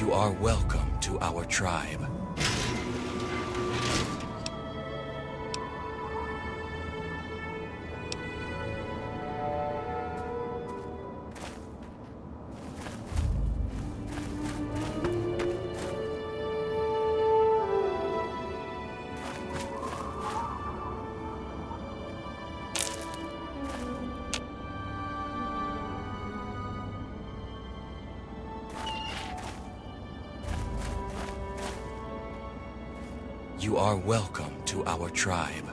You are welcome to our tribe. You are welcome to our tribe.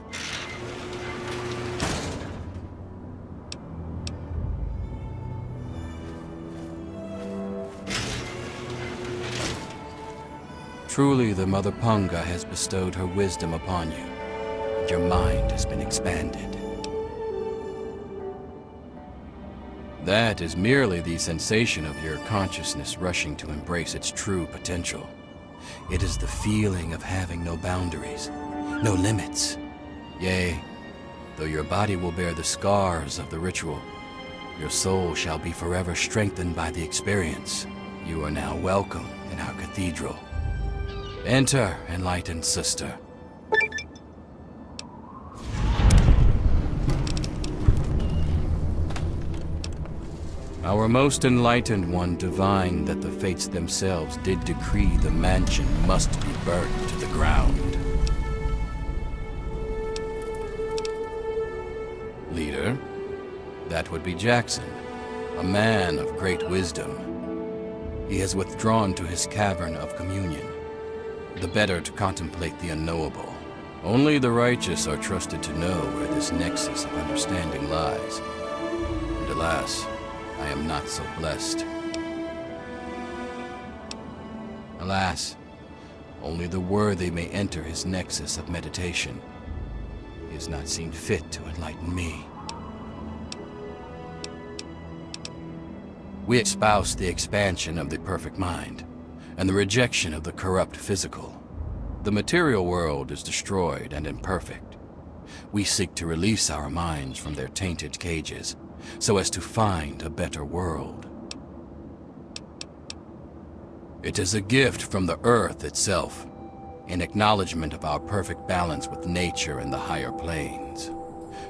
Truly, the Mother Punga has bestowed her wisdom upon you, and your mind has been expanded. That is merely the sensation of your consciousness rushing to embrace its true potential. It is the feeling of having no boundaries, no limits. Yea, though your body will bear the scars of the ritual, your soul shall be forever strengthened by the experience. You are now welcome in our cathedral. Enter, enlightened sister. Our most enlightened one divined that the fates themselves did decree the mansion must be burnt to the ground. Leader, that would be Jackson, a man of great wisdom. He has withdrawn to his cavern of communion, the better to contemplate the unknowable. Only the righteous are trusted to know where this nexus of understanding lies. And alas, I am not so blessed. Alas, only the worthy may enter his nexus of meditation. He has not seen fit to enlighten me. We espouse the expansion of the perfect mind, and the rejection of the corrupt physical. The material world is destroyed and imperfect. We seek to release our minds from their tainted cages, so as to find a better world. It is a gift from the earth itself, in acknowledgement of our perfect balance with nature and the higher planes.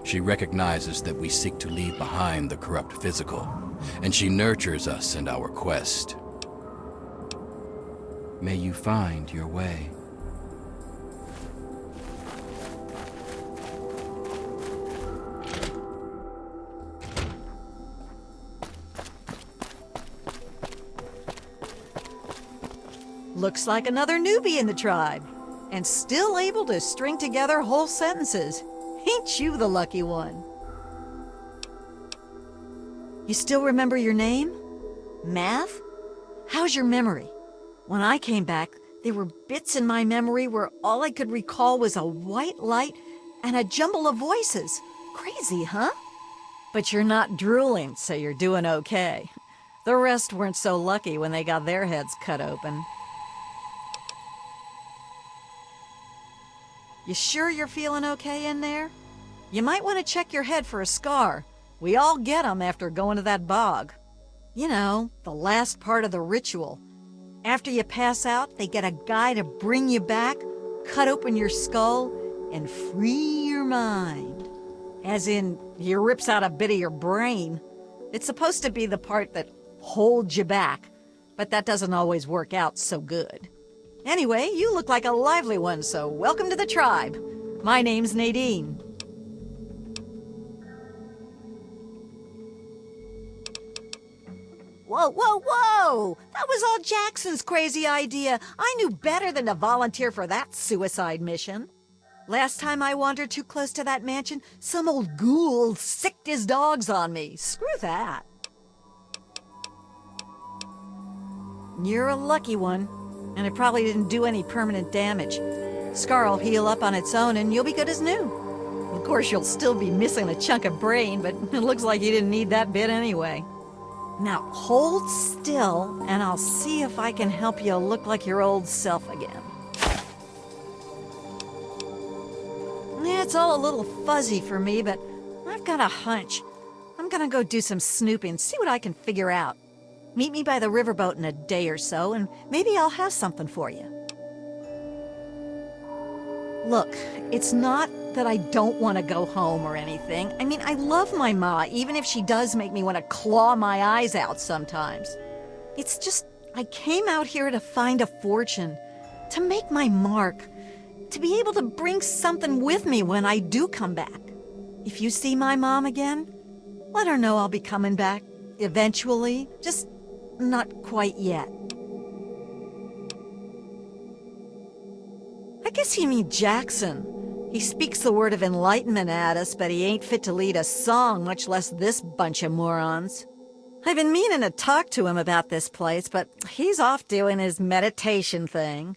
She recognizes that we seek to leave behind the corrupt physical, and she nurtures us in our quest. May you find your way. Looks like another newbie in the tribe, and still able to string together whole sentences. Ain't you the lucky one? You still remember your name? Math? How's your memory? When I came back, there were bits in my memory where all I could recall was a white light and a jumble of voices. Crazy, huh? But you're not drooling, so you're doing okay. The rest weren't so lucky when they got their heads cut open. You sure you're feeling okay in there? You might want to check your head for a scar. We all get 'em after going to that bog. You know, the last part of the ritual. After you pass out, they get a guy to bring you back, cut open your skull, and free your mind. As in, he rips out a bit of your brain. It's supposed to be the part that holds you back, but that doesn't always work out so good. Anyway, you look like a lively one, so welcome to the tribe. My name's Nadine. Whoa, whoa, whoa! That was all Jackson's crazy idea. I knew better than to volunteer for that suicide mission. Last time I wandered too close to that mansion, some old ghoul sicked his dogs on me. Screw that. You're a lucky one, and it probably didn't do any permanent damage. Scar'll heal up on its own and you'll be good as new. Of course, you'll still be missing a chunk of brain, but it looks like you didn't need that bit anyway. Now hold still, and I'll see if I can help you look like your old self again. Yeah, it's all a little fuzzy for me, but I've got a hunch. I'm gonna go do some snooping, see what I can figure out. Meet me by the riverboat in a day or so, and maybe I'll have something for you. Look, it's not that I don't want to go home or anything. I mean, I love my ma, even if she does make me want to claw my eyes out sometimes. It's just, I came out here to find a fortune, to make my mark, to be able to bring something with me when I do come back. If you see my mom again, let her know I'll be coming back eventually, just not quite yet. I guess you mean Jackson. He speaks the word of enlightenment at us, but he ain't fit to lead a song, much less this bunch of morons. I've been meaning to talk to him about this place, but he's off doing his meditation thing.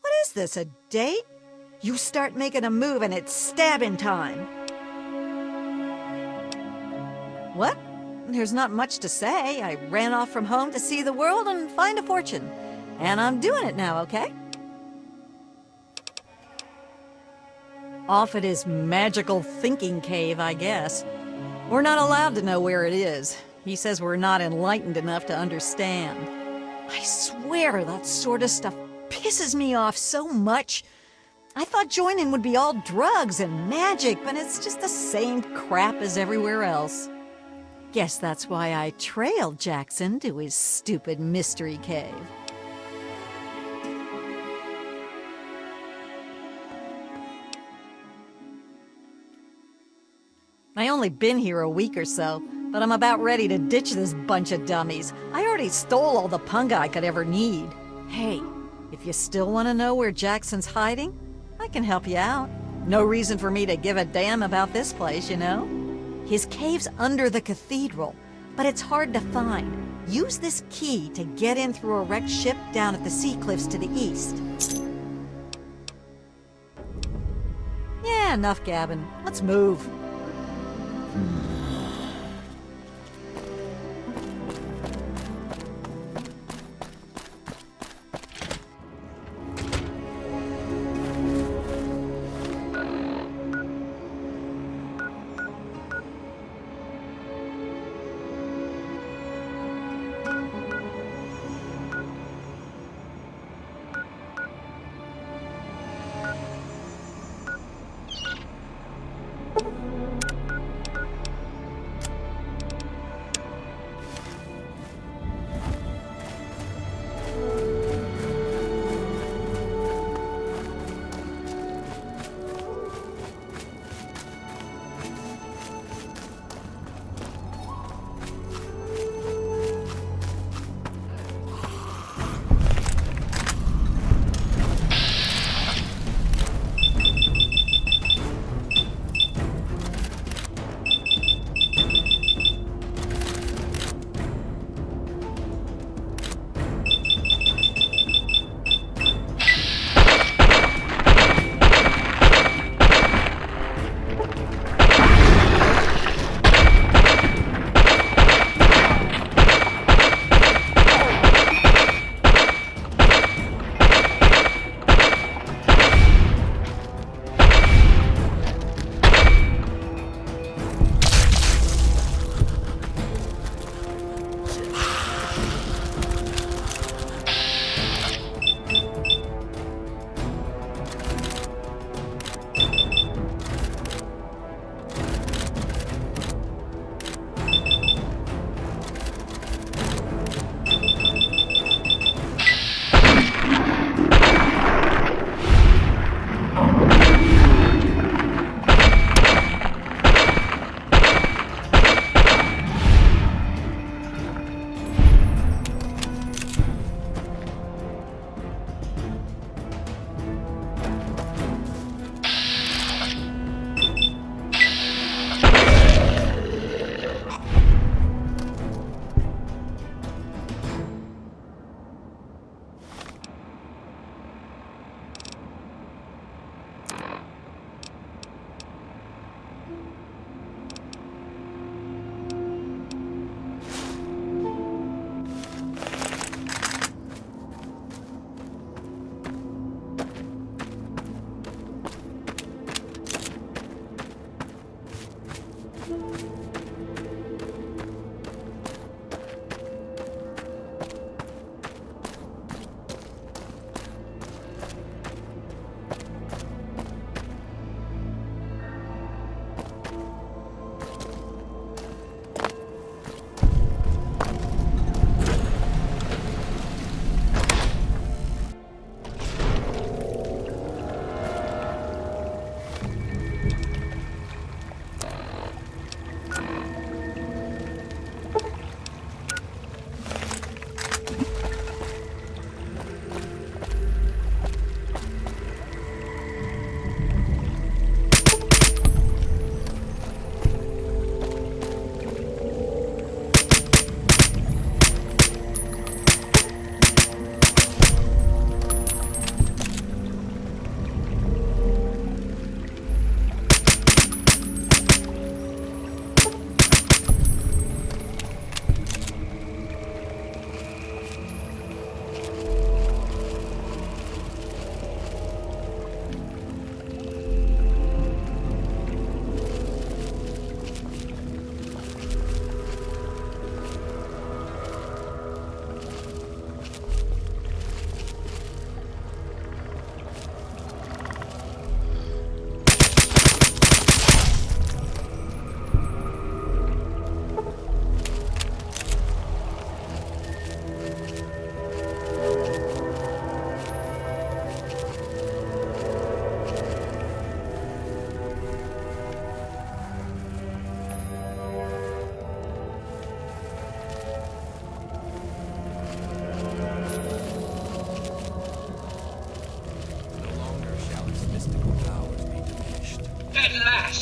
What is this, a date? You start making a move and it's stabbing time. What? There's not much to say. I ran off from home to see the world and find a fortune. And I'm doing it now, okay? Off at his magical thinking cave, I guess. We're not allowed to know where it is. He says we're not enlightened enough to understand. I swear that sort of stuff pisses me off so much. I thought joining would be all drugs and magic, but it's just the same crap as everywhere else. Guess that's why I trailed Jackson to his stupid mystery cave. I only been here a week or so, but I'm about ready to ditch this bunch of dummies. I already stole all the punga I could ever need. Hey, if you still want to know where Jackson's hiding, I can help you out. No reason for me to give a damn about this place, you know? His cave's under the cathedral, but it's hard to find. Use this key to get in through a wrecked ship down at the sea cliffs to the east. Yeah, enough gabbing. Let's move.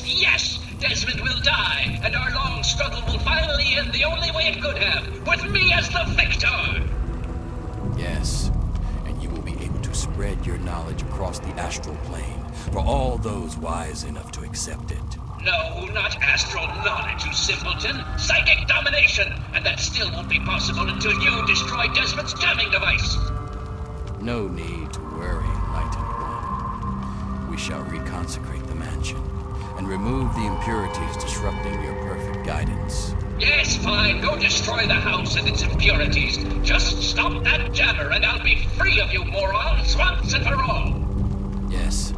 yes, Desmond will die, and our long struggle will finally end the only way it could have, with me as the victor! Yes, and you will be able to spread your knowledge across the astral plane for all those wise enough to accept it. No, not astral knowledge, you simpleton. Psychic domination! And that still won't be possible until you destroy Desmond's jamming device! No need to worry, Enlightened One. We shall reconsecrate the mansion and remove the impurities disrupting your perfect guidance. Yes, fine. Go destroy the house and its impurities. Just stop that jammer and I'll be free of you morons once and for all! Yes,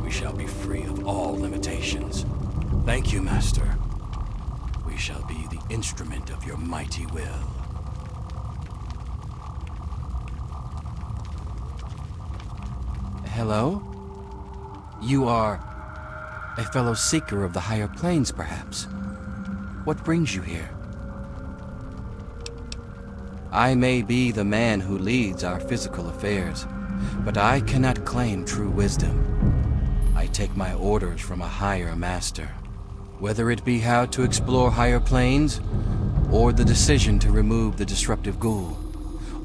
we shall be free of all limitations. Thank you, Master. We shall be the instrument of your mighty will. Hello? You are a fellow seeker of the higher planes, perhaps? What brings you here? I may be the man who leads our physical affairs, but I cannot claim true wisdom. I take my orders from a higher master. Whether it be how to explore higher planes, or the decision to remove the disruptive ghoul,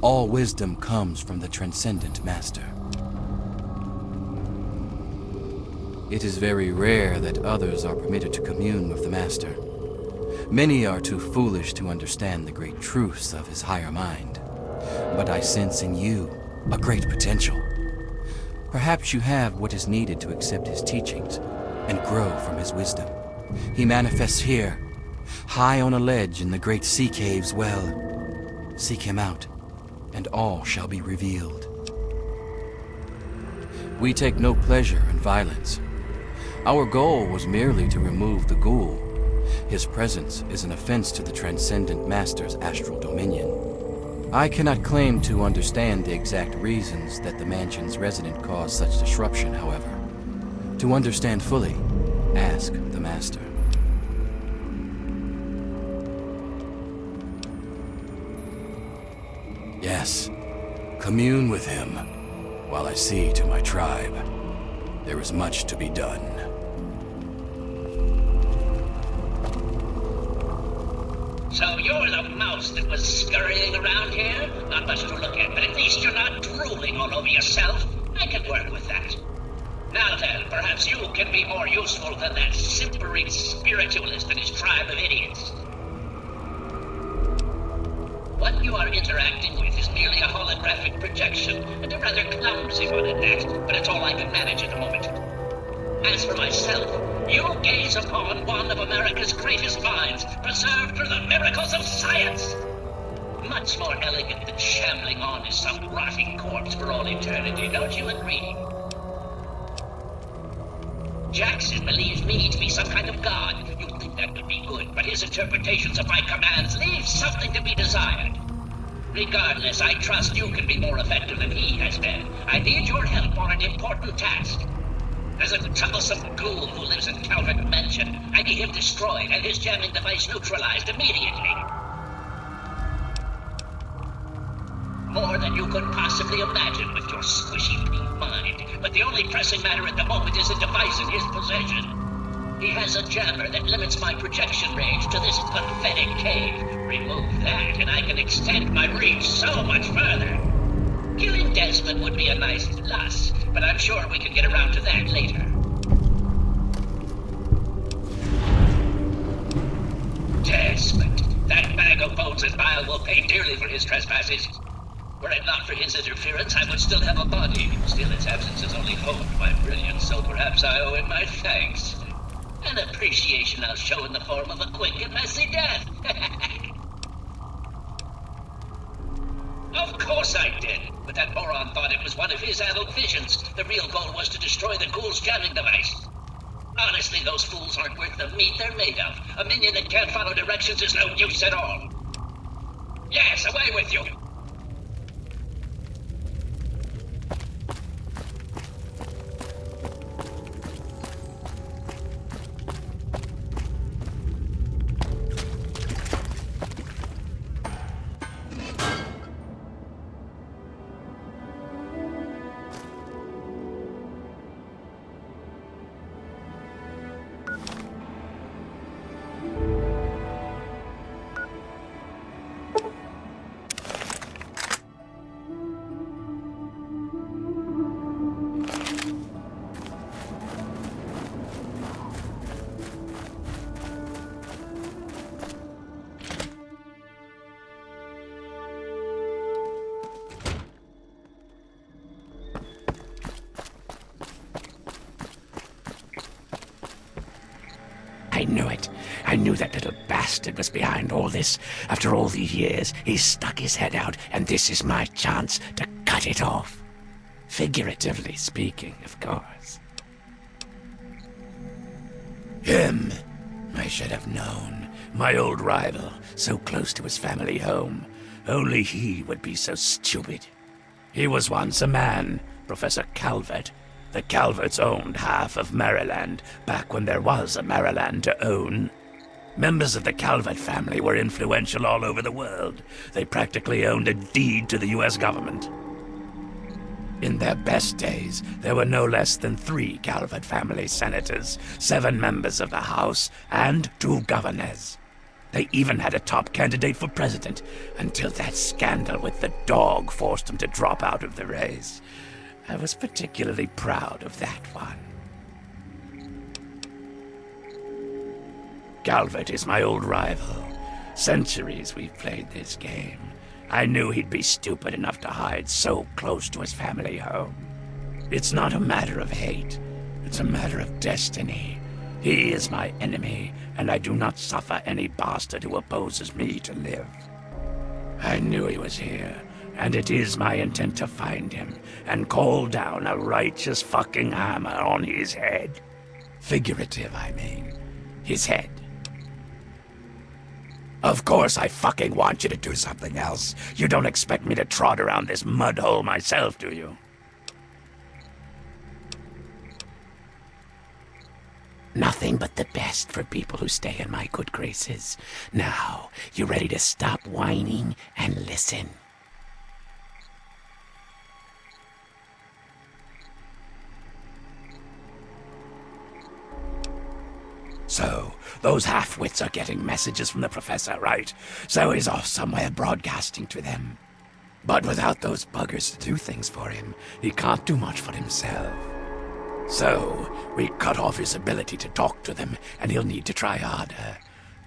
all wisdom comes from the transcendent master. It is very rare that others are permitted to commune with the master. Many are too foolish to understand the great truths of his higher mind. But I sense in you a great potential. Perhaps you have what is needed to accept his teachings and grow from his wisdom. He manifests here, high on a ledge in the great sea cave's well. Seek him out, and all shall be revealed. We take no pleasure in violence. Our goal was merely to remove the ghoul. His presence is an offense to the Transcendent Master's astral dominion. I cannot claim to understand the exact reasons that the mansion's resident caused such disruption, however. To understand fully, ask the Master. Yes, commune with him, while I see to my tribe. There is much to be done. So you're the mouse that was scurrying around here? Not much to look at, but at least you're not drooling all over yourself. I can work with that. Now then, perhaps you can be more useful than that simpering spiritualist and his tribe of idiots. What you are interacting with is merely a holographic projection, and a rather clumsy one at that, but it's all I can manage at the moment. As for myself, you gaze upon one of America's greatest minds, preserved through the miracles of science. Much more elegant than shambling on as some rotting corpse for all eternity, don't you agree? Jackson believes me to be some kind of god. You'd think that would be good, but his interpretations of my commands leave something to be desired. Regardless, I trust you can be more effective than he has been. I need your help on an important task. There's a troublesome ghoul who lives in Calvert Mansion. I need him destroyed and his jamming device neutralized immediately. More than you could possibly imagine with your squishy pink mind. But the only pressing matter at the moment is a device in his possession. He has a jammer that limits my projection range to this pathetic cave. Remove that, and I can extend my reach so much further. Killing Desmond would be a nice plus, but I'm sure we can get around to that later. Desmond, that bag of bones and bile will pay dearly for his trespasses. Were it not for his interference, I would still have a body. Still, its absence has only honed my brilliance, so perhaps I owe him my thanks. An appreciation I'll show in the form of a quick and messy death. Of course I did, but that moron thought it was one of his adult visions. The real goal was to destroy the ghoul's jamming device. Honestly, those fools aren't worth the meat they're made of. A minion that can't follow directions is no use at all. Yes, away with you! knew it. I knew that little bastard was behind all this. After all these years, he stuck his head out, and this is my chance to cut it off. Figuratively speaking, of course. Him. I should have known. My old rival, so close to his family home. Only he would be so stupid. He was once a man, Professor Calvert. The Calverts owned half of Maryland, back when there was a Maryland to own. Members of the Calvert family were influential all over the world. They practically owned a deed to the U.S. government. In their best days, there were no less than 3 Calvert family senators, 7 members of the House, and 2 governors. They even had a top candidate for president, until that scandal with the dog forced them to drop out of the race. I was particularly proud of that one. Calvert is my old rival. Centuries we've played this game. I knew he'd be stupid enough to hide so close to his family home. It's not a matter of hate. It's a matter of destiny. He is my enemy, and I do not suffer any bastard who opposes me to live. I knew he was here, and it is my intent to find him and call down a righteous fucking hammer on his head. Figurative, I mean. His head. Of course I fucking want you to do something else. You don't expect me to trot around this mud hole myself, do you? Nothing but the best for people who stay in my good graces. Now, you ready to stop whining and listen? So, those half-wits are getting messages from the professor, right? So he's off somewhere broadcasting to them. But without those buggers to do things for him, he can't do much for himself. So, we cut off his ability to talk to them, and he'll need to try harder.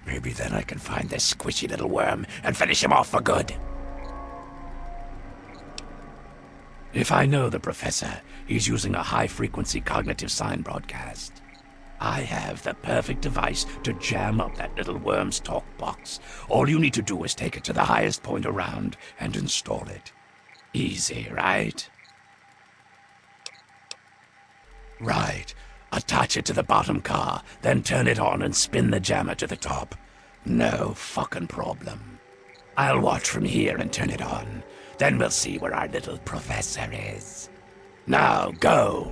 Maybe then I can find this squishy little worm and finish him off for good. If I know the professor, he's using a high-frequency cognitive sign broadcast. I have the perfect device to jam up that little worm's talk box. All you need to do is take it to the highest point around and install it. Easy, right? Right. Attach it to the bottom car, then turn it on and spin the jammer to the top. No fucking problem. I'll watch from here and turn it on. Then we'll see where our little professor is. Now, go!